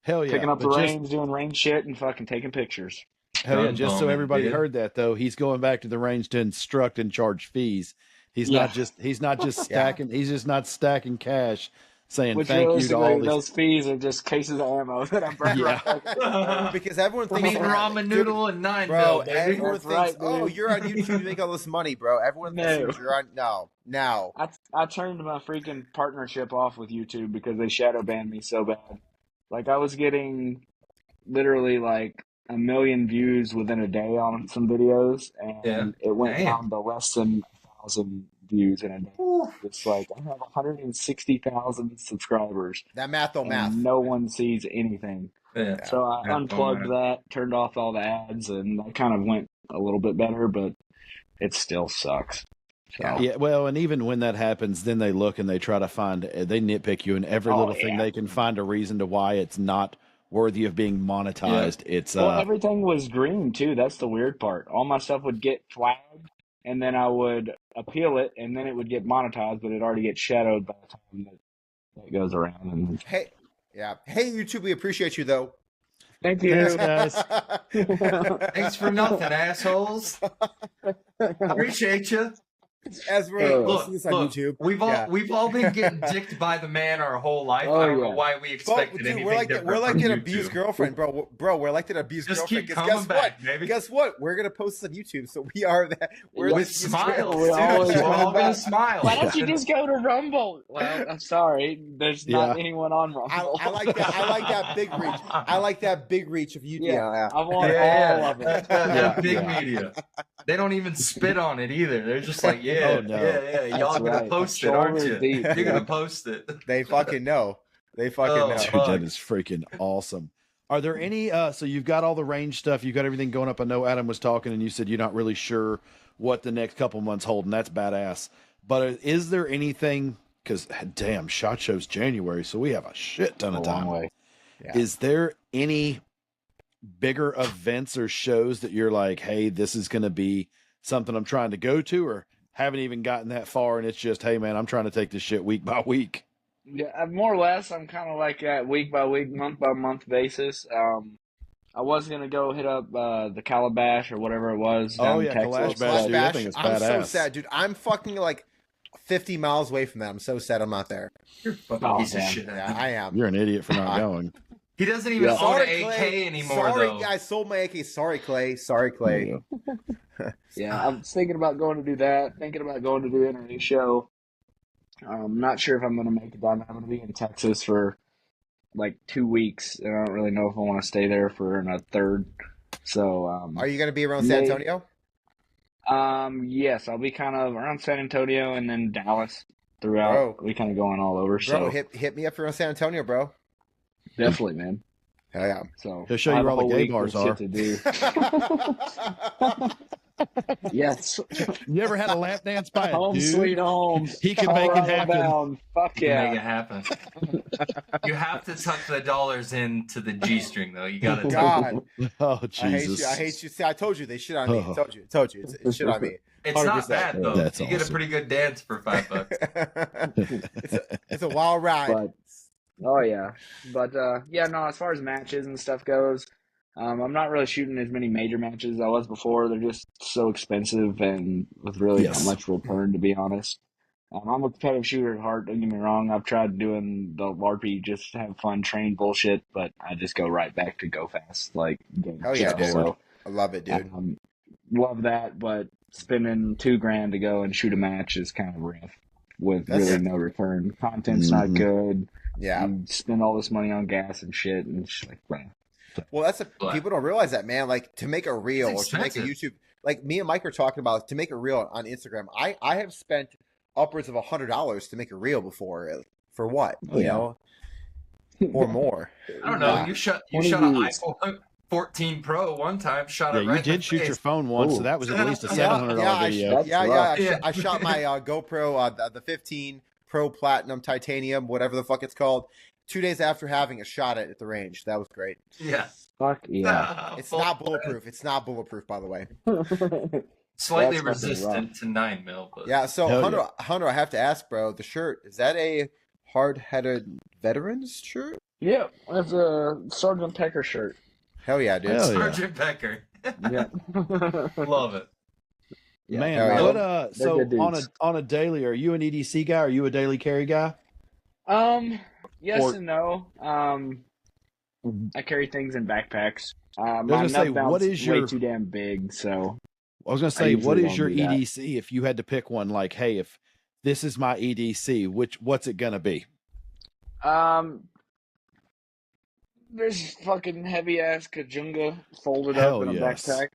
Hell yeah. picking up the But just- range, doing range shit, and fucking taking pictures. Hell yeah, Gun just so bumming, everybody dude. heard that though, he's going back to the range to instruct and charge fees. He's Yeah. not just stacking he's just not stacking cash saying Which thank you to realistically, all these those fees are just cases of ammo that I'm burning. Yeah. Because everyone I thinks mean, ramen noodle and 9 Bro, mil, baby. everyone That's thinks, right, "Oh, dude. you're on YouTube, you make all this money, bro." Everyone No. thinks you're on. No. I turned my freaking partnership off with YouTube because they shadow banned me so bad. Like, I was getting literally like 1 million views within a day on some videos, and Yeah. it went Damn. down to less than 1,000 views in a day. It's like I have 160,000 subscribers, That math don't math. and no one sees anything. Yeah. So I Yeah, unplugged don't that, turned off all the ads, and that kind of went a little bit better, but it still sucks. So, Yeah, well, and even when that happens, then they look and they try to find, they nitpick you in every Oh, little thing yeah. they can find a reason to why it's not worthy of being monetized. It's well, everything was green too. That's the weird part. All my stuff would get flagged, and then I would appeal it, and then it would get monetized, but it already gets shadowed by the time that it goes around. And Hey, yeah. Hey, YouTube, we appreciate you, though. thank you. Thanks, guys. Thanks for nothing, assholes. Appreciate you. As we're Look, listening to this on YouTube. we've all been getting dicked by the man our whole life. Oh, I don't know yeah. why we expected Dude, anything we're like different. we're like from an you abused two. girlfriend, bro. Bro, we're like an abused Just girlfriend. keep 'Cause coming guess back, what? baby. Guess what? We're gonna post this on YouTube, so we are that. We're With the- smiles. We're Dude, always we're all coming gonna back. smile. Why don't you just go to Rumble? Well, I'm sorry, there's not Yeah. anyone on Rumble. I like that. I like that big reach. I like that big reach of YouTube. Yeah, I want Yeah, all of it. that big Yeah. media. They don't even spit on it either. They're just like, yeah, Oh, no. yeah, y'all That's gonna right. post it, aren't you? Shoulder deep, You're gonna dude. post it. They fucking know. They fucking Oh, know. Dude, fuck. that is freaking awesome. Are there any so you've got all the range stuff, you've got everything going up. I know Adam was talking and you said you're not really sure what the next couple months hold, and that's badass. But is there anything, because damn, SHOT Show's January, so we have a shit ton A of long time. way. Yeah. Is there any bigger events or shows that you're like, hey, this is going to be something I'm trying to go to, or haven't even gotten that far and it's just, hey man, I'm trying to take this shit week by week? Yeah, more or less, I'm kind of like that week by week, month by month basis. I was gonna go hit up the Calabash or whatever it was. Oh, down in yeah, Texas, Calabash, Slash dude, I Bash. think it's I'm so badass. sad, dude. I'm fucking like 50 miles away from that. I'm so sad I'm not there. You're a fucking Oh, piece of damn. shit. Yeah, I am. You're an idiot for not going. He doesn't even Yeah. own Sorry, an AK Clay. anymore, Sorry, though. I sold my AK. Sorry, Clay. Sorry, Clay. Yeah, I'm thinking about going to do that. Thinking about going to do an NRA show. I'm not sure if I'm gonna make it down. I'm gonna be in Texas for like 2 weeks, and I don't really know if I want to stay there for a third. So, Are you going to be around San May- Antonio? yes, I'll be kind of around San Antonio and then Dallas throughout. Bro. We kind of going all over. Bro, So hit me up for San Antonio, bro. definitely, man. Hell yeah. So He'll show I you have where a all the whole gay week bars of are. shit to do. Yes, You ever had a lap dance by a home dude? sweet home. He can make it Colorado happen. bound. Fuck You yeah. make it happen. You have to tuck the dollars into the G string, though. You gotta tuck. God, Oh I hate Jesus! you. I hate you. See, I told you they shit on me. Oh. Told you. It's shit on me. It's not 100%. bad though. That's You get a awesome. pretty good dance for $5. It's a wild ride. But oh yeah, but yeah, no. As far as matches and stuff goes, I'm not really shooting as many major matches as I was before. They're just so expensive and with really Yes. not much return, to be honest. I'm a competitive shooter at heart. Don't get me wrong. I've tried doing the LARPy just to have fun, train bullshit, but I just go right back to go fast. Like, Hell yeah, dude. So, I love it, dude. love that, but spending $2,000 to go and shoot a match is kind of rough with That's- really no return. Content's not Mhm. good. Yeah. You spend all this money on gas and shit, and it's just like, well, Well, that's But- people don't realize that, man. Like to make a reel or It's to make a expensive. YouTube, like me and Mike are talking about to make a reel on Instagram. I have spent upwards of $100 to make a reel before. For what? Oh, You yeah. know, or more. I don't know. Yeah. You shot One an of these. iPhone 14 Pro one time. Shot Yeah, it you right in did the shoot your face. phone once, so Ooh. that was at least a Yeah, $700 I video. That's rough. Yeah. I shot my GoPro, the 15 Pro Platinum Titanium, whatever the fuck it's called, 2 days after having a shot at the range. That was great. Yeah. fuck yeah. It's not bulletproof. It's not bulletproof, by the way. Slightly That's fucking resistant to 9mm, but Yeah. So Hell Hunter, I have to ask, bro. The shirt, is that a hard-headed veterans shirt? Yeah, that's a Sergeant Pecker shirt. Hell yeah, dude. Hell yeah. Sergeant Becker. Yeah. Love it. Yeah. Man, Hell yeah. what They're so good dudes. on a daily, are you an EDC guy? Are you a daily carry guy? Yes Or- and no. I carry things in backpacks. My gonna say, nut bound's what is way your- too damn big, so I was gonna I say, usually what is don't your do that. EDC? If you had to pick one, like, hey, if this is my EDC, what's it gonna be? there's fucking heavy ass Kajunga folded Hell up in a yes. backpack.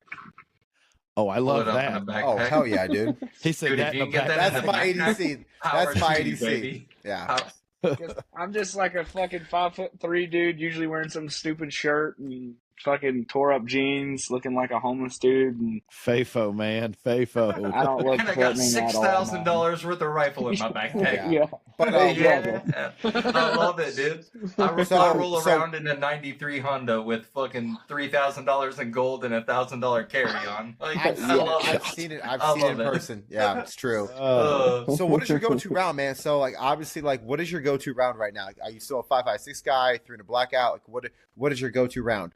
Oh, I Pull love it up in that. a backpack. Oh, hell yeah, dude. He said Dude, that if you in can the get back. that That's in a my backpack, EDC. power That's my to you, EDC. baby. Yeah. Power- 'Cause I'm just like a fucking 5'3" dude, usually wearing some stupid shirt and fucking tore up jeans, looking like a homeless dude, and Fafo, man, Fafo. I don't look And I got threatening at all. man. $6,000 worth of rifle in my backpack. Yeah. But Yeah, I love it, dude. I So- roll so- around in a '93 Honda with fucking $3,000 in gold and a $1,000 carry-on. Like, I love it. I've seen it. I've I seen it love in it. person. Yeah, it's true. Uh, So what is your go-to round, man? So like obviously, like what is your go-to round right now? Like, are you still a 5.56 guy, 3 in a blackout? Like what is your go-to round?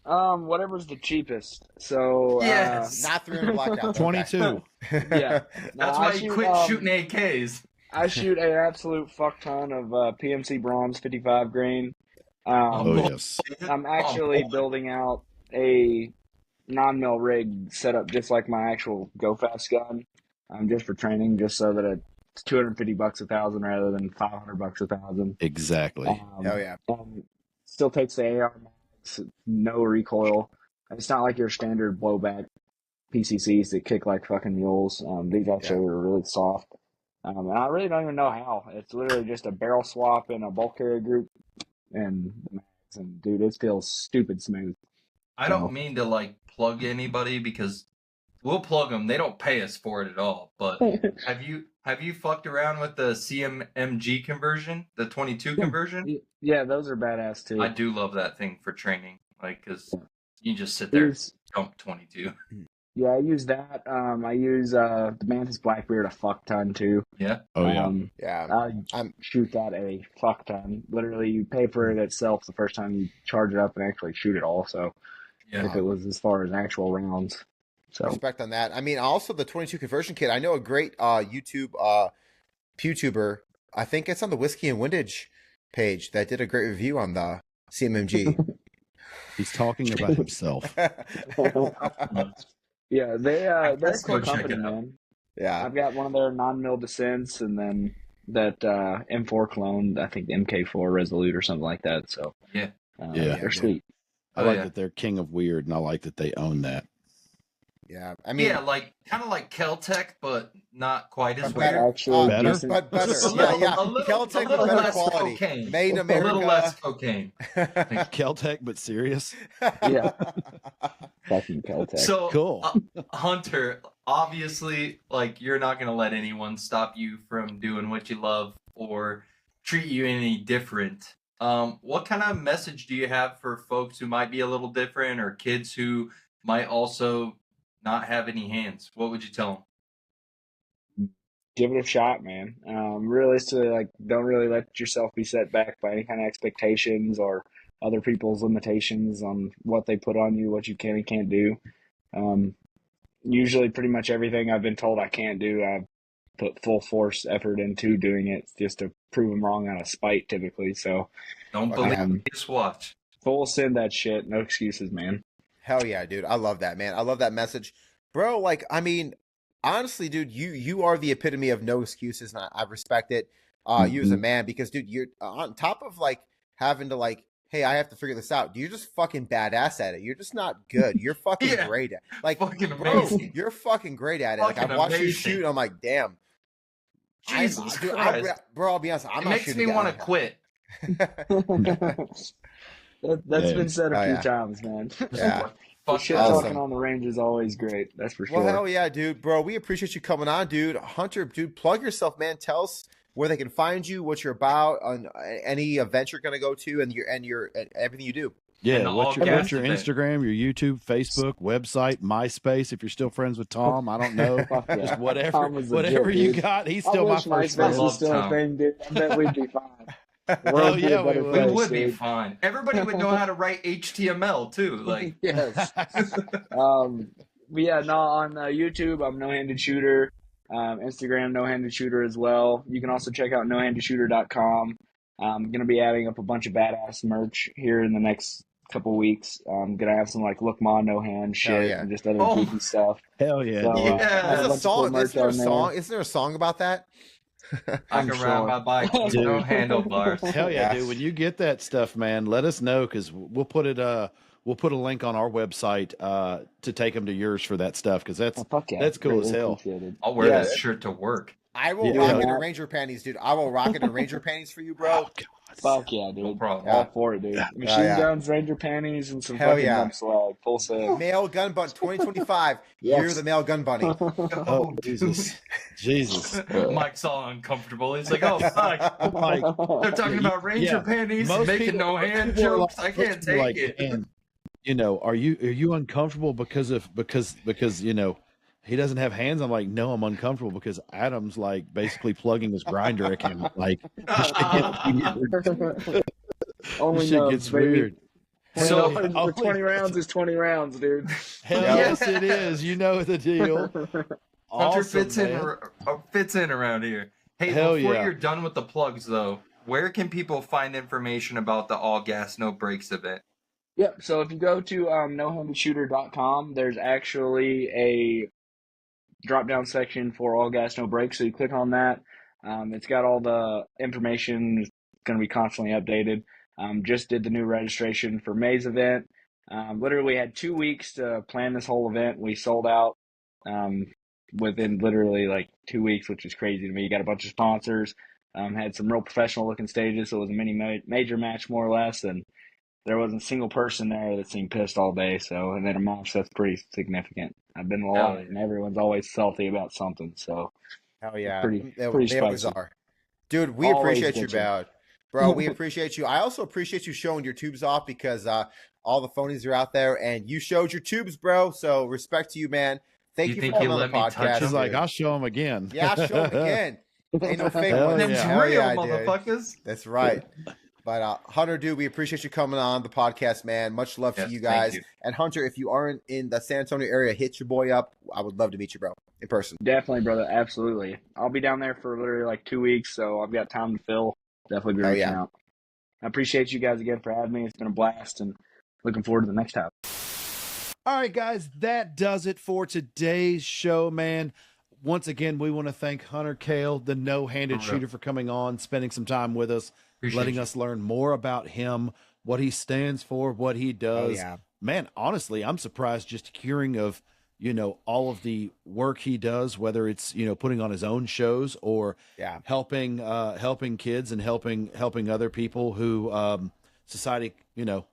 Whatever's the cheapest. So Yes. Not 3 in a blackout. 22. yeah. that's No, why I you shoot, quit shooting AKs. I shoot an absolute fuck ton of PMC bronze 55 grain. Oh, yes. I'm actually building out a non-mill rig set up just like my actual Go Fast gun, just for training, just so that it's $250 1,000 rather than $500 1,000. Exactly. Hell yeah. Still takes the AR max, no recoil. It's not like your standard blowback PCCs that kick like fucking mules. These actually are really soft. And I really don't even know how. It's literally just a barrel swap and a bulk carrier group and the mags. And dude, it feels stupid smooth. I don't mean to like plug anybody because we'll plug them. They don't pay us for it at all. But have you fucked around with the CMMG conversion, the 22 conversion? Yeah, those are badass too. I do love that thing for training, like because you just sit there, dump 22. Yeah, I use that. I use the Mantis Blackbeard a fuck ton too. Yeah. Oh, yeah. Yeah. I shoot that a fuck ton. Literally, you pay for it itself the first time you charge it up and actually shoot it also. Yeah. If it was as far as actual rounds. So Respect on that. I mean, also the 22 conversion kit. I know a great YouTube PewTuber. I think it's on the Whiskey and Windage page that did a great review on the CMMG. He's talking about himself. yeah, they're Let's a cool go check company, it out. man. Yeah. I've got one of their non-mill descents and then that M4 clone, I think the MK4 Resolute or something like that. So Yeah. Yeah. they're sweet. I Oh, like yeah. that they're king of weird, and I like that they own that. Yeah. I mean, Yeah, like kind of like Kel-Tec, but not quite as but weird. better. Actually, Better? decent. But better. A Yeah, little- yeah. a little- Kel-Tec a little with better less quality. cocaine. Made in A America. little less cocaine. Kel-Tec, but serious. Yeah. Fucking Caltech. So, Cool. Hunter, obviously, like you're not gonna let anyone stop you from doing what you love or treat you any different. What kind of message do you have for folks who might be a little different or kids who might also not have any hands? What would you tell them? Give it a shot, man. Realistically, like, don't really let yourself be set back by any kind of expectations or other people's limitations on what they put on you, what you can and can't do. Usually, pretty much everything I've been told I can't do, I've put full force effort into doing it just to prove them wrong out of spite, typically. So, Don't believe Um, just watch. full send that shit. No excuses, man. Hell yeah, dude. I love that, man. I love that message. Bro, like, I mean, honestly, dude, you are the epitome of no excuses, and I respect it. You as a man, because, dude, you're on top of, like, having to, like, hey, I have to figure this out. You're just fucking badass at it. You're just not good. You're fucking Yeah. great at it. Like, Fucking bro, amazing. you're fucking great at it. Like, Fucking I've watched you amazing. shoot, I'm like, damn. Jesus Dude, Christ. bro, I'll be honest, I'm It not makes shooting me want down. to quit. That's Yeah. been said a Oh, few yeah. times, man. Yeah. The Fuck shit that. Awesome. talking on the range is always great. That's for sure. Well, hell yeah, dude. Bro, we appreciate you coming on, dude. Hunter, dude, plug yourself, man. Tell us where they can find you, what you're about, on any event you're going to go to, and everything you do. Yeah, And what's all your gas event. Instagram, your YouTube, Facebook, website, MySpace? If you're still friends with Tom, I don't know. Fuck yeah. Just whatever, Tom was legit, whatever you dude. got. He's I still my wish first MySpace friend. love was still Tom. a thing, dude. I bet we'd be fine. Hell yeah, we would. We would be fine. Everybody would know how to write HTML too. Like, Yes. But yeah, no, on YouTube, I'm No-Handed Shooter. Instagram, No-Handed Shooter as well. You can also check out NoHandedShooter.com. I'm going to be adding up a bunch of badass merch here in the next couple weeks. I'm going to have some like Look Ma No Hand shit yeah. and just other Oh. goofy stuff. Hell yeah. So, dude. Yeah. I have There's bunch a of cool song. merch Isn't there a on there. song? Isn't there a song about that? I I'm can sure. ride my bike with Dude. no handlebars. Hell yeah, Yeah. dude! When you get that stuff, man, let us know because we'll put it. We'll put a link on our website to take them to yours for that stuff because that's Oh, fuck yeah. that's cool as Greatly hell. appreciated. I'll wear Yeah. that shirt to work. I will Yeah. rock Yeah. it in Ranger panties, dude. I will rock it in Ranger panties for you, bro. Fuck yeah, dude. No problem. All for it, dude. Machine yeah. guns, Ranger panties, and some Hell fucking yeah. dump swag. Full set. Male gun bunny 2025. Yes. You're the male gun bunny. Oh, Jesus. Jesus. Mike's all uncomfortable. He's like, "Oh fuck, Like, they're talking about Ranger panties, most making people- no hand people are jokes. like- I can't take like, it." And, you know, are you uncomfortable because you know he doesn't have hands? I'm like, no, I'm uncomfortable because Adam's like basically plugging his grinder account. Like, this Only shit knows, gets baby. weird. So- The 20 rounds is 20 rounds, dude. Hell Yeah. yes, it is. You know the deal. Hunter Awesome, fits in around here. Hey, Hell before yeah. you're done with the plugs, though, where can people find information about the All Gas No Brakes event? Yep. So if you go to NoHandedShooter.com, there's actually a drop-down section for All Gas No Brakes. So you click on that. It's got all the information. It's going to be constantly updated. Just did the new registration for May's event. Literally, we had 2 weeks to plan this whole event. We sold out within literally like 2 weeks, which is crazy to me. You got a bunch of sponsors. Had some real professional-looking stages, so it was a mini major match more or less, and there wasn't a single person there that seemed pissed all day. So, and then a mosh, that's pretty significant. I've been a lot, and everyone's always salty about something. So, Hell yeah. Pretty They always spicy. are. Dude, we Always appreciate you, bitching. bro. We appreciate you. I also appreciate you showing your tubes off because all the phonies are out there and you showed your tubes, bro. So respect to you, man. Thank You you think for he'll coming on the let me touch podcast. him? She's like, dude. I'll show him again. Yeah, I'll show him again. Ain't no fake Hell ones. yeah. It's Hell real, yeah, dude. motherfuckers. That's right. But Hunter, dude, we appreciate you coming on the podcast, man. Much love Yes, to you thank guys. you. And Hunter, if you aren't in the San Antonio area, hit your boy up. I would love to meet you, bro, in person. definitely, brother. Absolutely. I'll be down there for literally like 2 weeks, so I've got time to fill. Definitely be Hell reaching yeah. out. I appreciate you guys again for having me. It's been a blast, and looking forward to the next time. All right, guys, that does it for today's show, man. Once again, we want to thank Hunter Cayll, the no-handed shooter, for coming on, spending some time with us, letting us learn more about him, what he stands for, what he does. yeah. Man, honestly, I'm surprised just hearing of, you know, all of the work he does, whether it's, you know, putting on his own shows or Yeah. helping kids and helping other people who society, you know,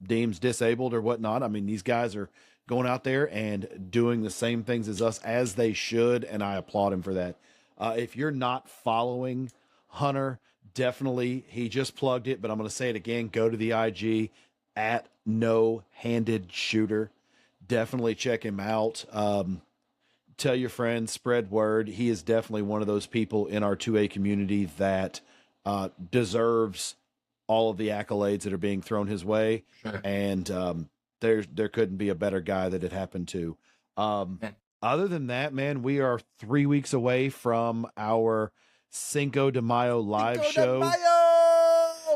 deems disabled or whatnot. I mean, these guys are going out there and doing the same things as us, as they should, and I applaud him for that. If you're not following Hunter, definitely, he just plugged it, but I'm going to say it again. Go to the IG at NoHandedShooter. Definitely check him out. Tell your friends, spread word. He is definitely one of those people in our 2A community that deserves all of the accolades that are being thrown his way. Sure. And there couldn't be a better guy that it happened to. Other than that, man, we are 3 weeks away from our Cinco de Mayo live show.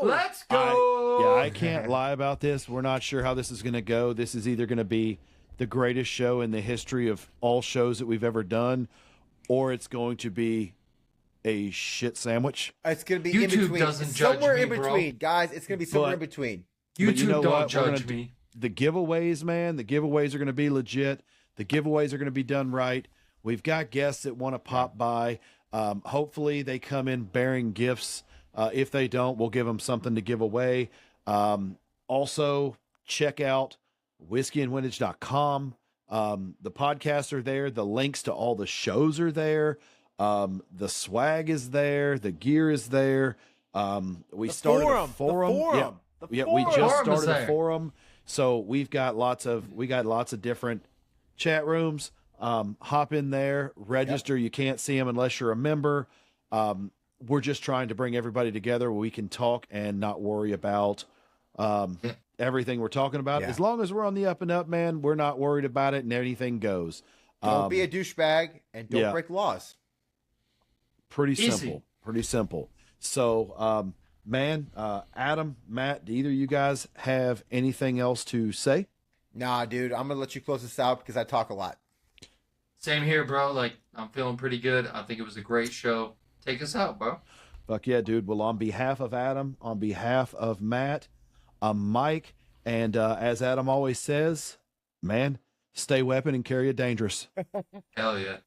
Let's go. I can't lie about this. We're not sure how this is going to go. This is either going to be the greatest show in the history of all shows that we've ever done, or it's going to be a shit sandwich. It's going to be YouTube in between. doesn't judge somewhere me, in bro. between, guys. It's going to be somewhere But- in between. YouTube But you know don't what? We're judge gonna me. The giveaways, man, the giveaways are going to be legit. The giveaways are going to be done right. We've got guests that want to pop by. Hopefully they come in bearing gifts. If they don't, we'll give them something to give away. Also, check out whiskeyandwindage.com. The podcasts are there. The links to all the shows are there. The swag is there. The gear is there. We started a forum. We just Forum is started a there. forum. So we've got lots of different chat rooms. Hop in there, register. You can't see them unless you're a member. We're just trying to bring everybody together where we can talk and not worry about everything we're talking about. Yeah. As long as we're on the up and up, man, we're not worried about it and anything goes. Don't be a douchebag and don't yeah. break laws. Pretty Easy. simple. Pretty simple. So, man, Adam, Matt, do either of you guys have anything else to say? Nah, dude, I'm going to let you close this out because I talk a lot. Same here, bro. Like, I'm feeling pretty good. I think it was a great show. Take us out, bro. Fuck yeah, dude. Well, on behalf of Adam, on behalf of Matt, I'm Mike, and as Adam always says, man, stay weapon and carry it dangerous. Hell yeah.